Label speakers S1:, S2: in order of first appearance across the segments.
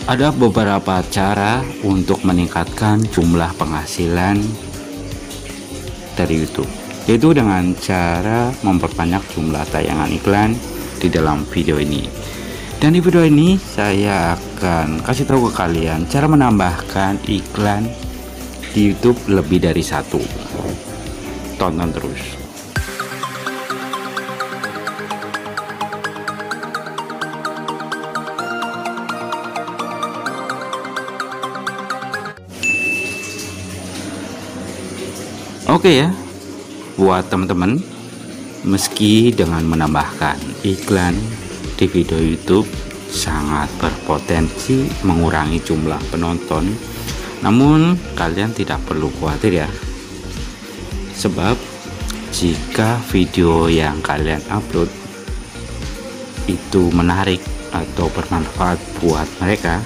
S1: Ada beberapa cara untuk meningkatkan jumlah penghasilan dari YouTube, yaitu dengan cara memperbanyak jumlah tayangan iklan di dalam video ini. Dan di video ini saya akan kasih tahu ke kalian cara menambahkan iklan di YouTube lebih dari satu. Tonton terus. Oke ya, buat teman-teman, meski dengan menambahkan iklan di video YouTube sangat berpotensi mengurangi jumlah penonton, namun kalian tidak perlu khawatir ya, sebab jika video yang kalian upload itu menarik atau bermanfaat buat mereka,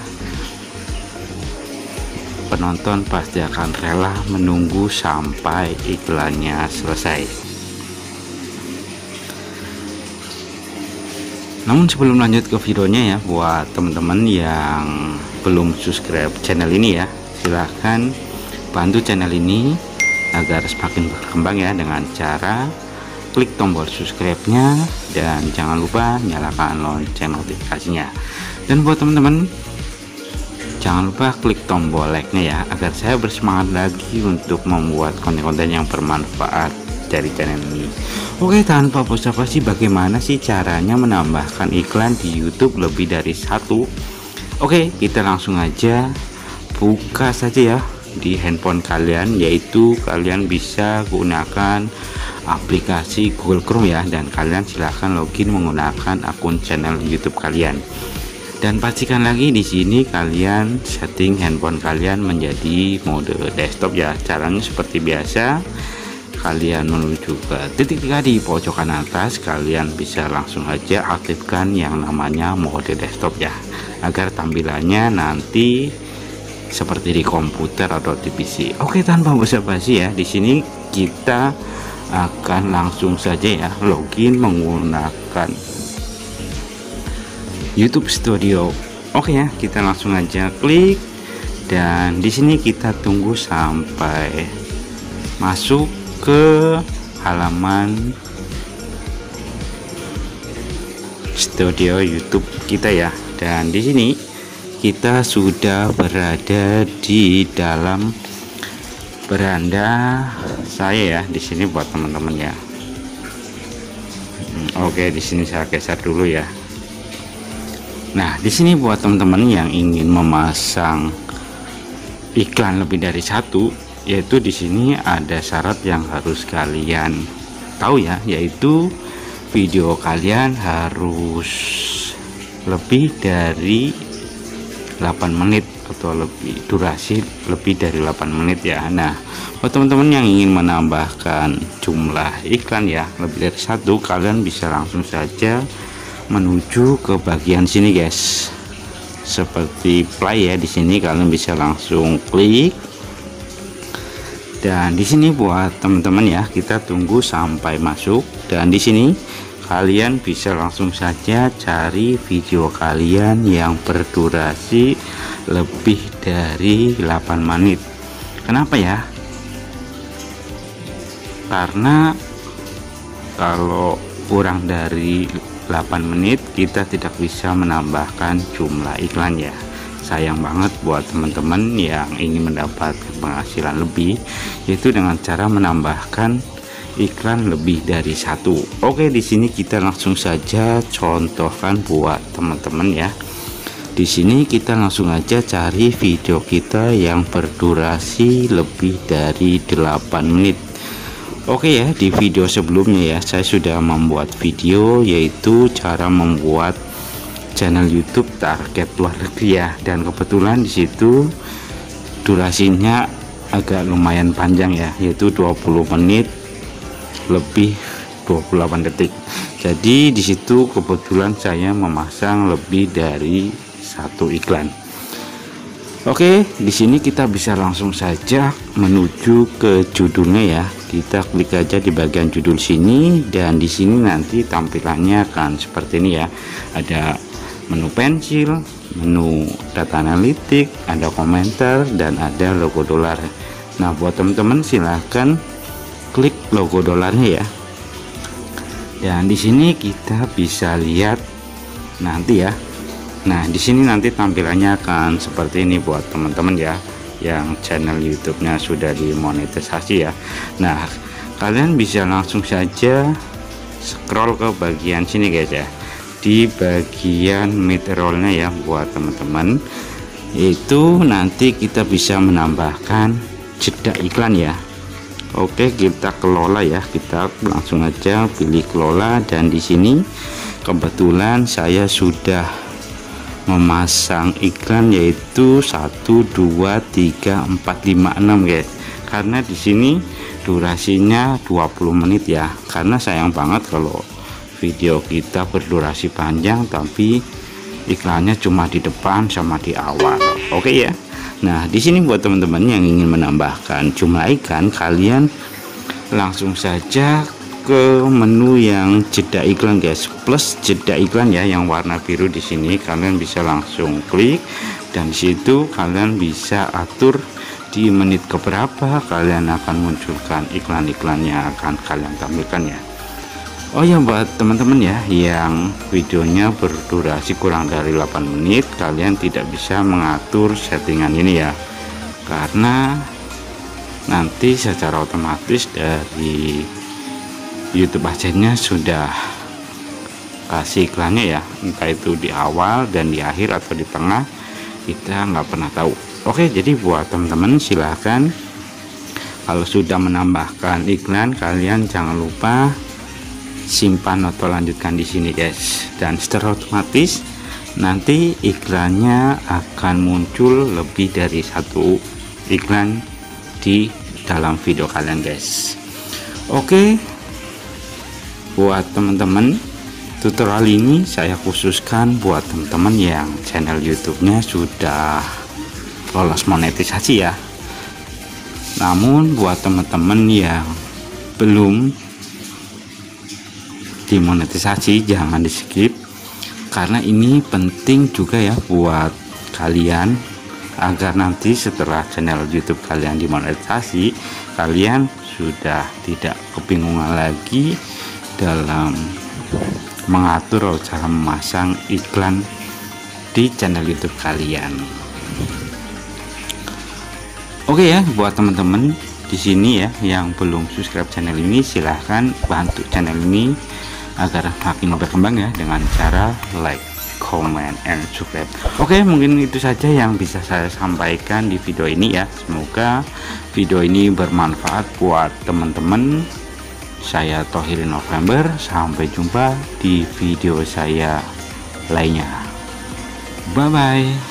S1: penonton pasti akan rela menunggu sampai iklannya selesai. Namun sebelum lanjut ke videonya ya, buat teman-teman yang belum subscribe channel ini ya, silahkan bantu channel ini agar semakin berkembang ya, dengan cara klik tombol subscribe-nya dan jangan lupa nyalakan lonceng notifikasinya. Dan buat teman-teman, jangan lupa klik tombol like-nya ya, agar saya bersemangat lagi untuk membuat konten-konten yang bermanfaat dari channel ini. Oke, tanpa basa-basi, bagaimana sih caranya menambahkan iklan di YouTube lebih dari satu? Oke, kita langsung aja buka saja ya di handphone kalian, yaitu kalian bisa gunakan aplikasi Google Chrome ya, dan kalian silahkan login menggunakan akun channel YouTube kalian. Dan pastikan lagi di sini kalian setting handphone kalian menjadi mode desktop ya. Caranya seperti biasa, kalian menuju ke titik 3 di pojokan atas, kalian bisa langsung aja aktifkan yang namanya mode desktop ya, agar tampilannya nanti seperti di komputer atau di PC. Oke, tanpa basa-basi ya, di sini kita akan langsung saja ya login menggunakan YouTube Studio. Oke ya, kita langsung aja klik, dan di sini kita tunggu sampai masuk ke halaman studio YouTube kita ya. Dan di sini kita sudah berada di dalam beranda saya ya, di sini buat teman-teman ya. Oke, di sini saya geser dulu ya. Nah, di sini buat teman-teman yang ingin memasang iklan lebih dari satu, yaitu di sini ada syarat yang harus kalian tahu ya, yaitu video kalian harus lebih dari 8 menit atau lebih, durasi lebih dari 8 menit ya. Nah, buat teman-teman yang ingin menambahkan jumlah iklan ya lebih dari satu, kalian bisa langsung saja menuju ke bagian sini guys, seperti play ya. Di sini kalian bisa langsung klik, dan di sini buat teman-teman ya, kita tunggu sampai masuk, dan di sini kalian bisa langsung saja cari video kalian yang berdurasi lebih dari 8 menit. Kenapa ya? Karena kalau kurang dari 8 menit kita tidak bisa menambahkan jumlah iklan ya. Sayang banget buat teman-teman yang ingin mendapatkan penghasilan lebih, yaitu dengan cara menambahkan iklan lebih dari satu. Oke, di sini kita langsung saja contohkan buat teman-teman ya. Di sini kita langsung aja cari video kita yang berdurasi lebih dari 8 menit. Oke ya, di video sebelumnya ya saya sudah membuat video, yaitu cara membuat channel YouTube target luar negeri ya, dan kebetulan di situ durasinya agak lumayan panjang ya, yaitu 20 menit lebih 28 detik. Jadi di situ kebetulan saya memasang lebih dari satu iklan. Oke, di sini kita bisa langsung saja menuju ke judulnya ya. Kita klik aja di bagian judul sini, dan di sini nanti tampilannya akan seperti ini ya. Ada menu pensil, menu data analitik, ada komentar, dan ada logo dolar. Nah, buat teman-teman silahkan klik logo dolarnya ya. Dan di sini kita bisa lihat nanti ya. Nah, di sini nanti tampilannya akan seperti ini buat teman-teman ya, yang channel YouTube-nya sudah dimonetisasi ya. Nah, kalian bisa langsung saja scroll ke bagian sini guys ya. Di bagian mid roll-nya ya buat teman-teman, itu nanti kita bisa menambahkan jeda iklan ya. Oke, kita kelola ya, kita langsung aja pilih kelola, dan di sini kebetulan saya sudah memasang iklan yaitu 1 2 3 4 5 6 guys, karena di sini durasinya 20 menit ya, karena sayang banget kalau video kita berdurasi panjang tapi iklannya cuma di depan sama di awal. Oke ya. Nah, di sini buat teman-teman yang ingin menambahkan jumlah iklan, kalian langsung saja ke menu yang jeda iklan guys, plus jeda iklan ya, yang warna biru di sini. Kalian bisa langsung klik, dan disitu kalian bisa atur di menit keberapa kalian akan munculkan iklan-iklan yang akan kalian tampilkan ya. Oh ya, buat teman-teman ya yang videonya berdurasi kurang dari 8 menit, kalian tidak bisa mengatur settingan ini ya, karena nanti secara otomatis dari YouTube AdSense-nya sudah kasih iklannya ya, entah itu di awal dan di akhir atau di tengah, kita nggak pernah tahu. Oke, jadi buat teman-teman silahkan kalau sudah menambahkan iklan, kalian jangan lupa simpan atau lanjutkan di sini guys, dan secara otomatis nanti iklannya akan muncul lebih dari satu iklan di dalam video kalian guys. Oke, buat teman-teman, tutorial ini saya khususkan buat teman-teman yang channel YouTube-nya sudah lolos monetisasi ya. Namun buat teman-teman yang belum dimonetisasi, jangan di skip, karena ini penting juga ya buat kalian, agar nanti setelah channel YouTube kalian dimonetisasi, kalian sudah tidak kebingungan lagi dalam mengatur cara memasang iklan di channel YouTube kalian. Oke ya, buat teman-teman di sini ya yang belum subscribe channel ini, silahkan bantu channel ini agar makin berkembang ya, dengan cara like, comment, and subscribe. Oke, mungkin itu saja yang bisa saya sampaikan di video ini ya. Semoga video ini bermanfaat buat teman-teman. Saya Thohir November, sampai jumpa di video saya lainnya. Bye bye.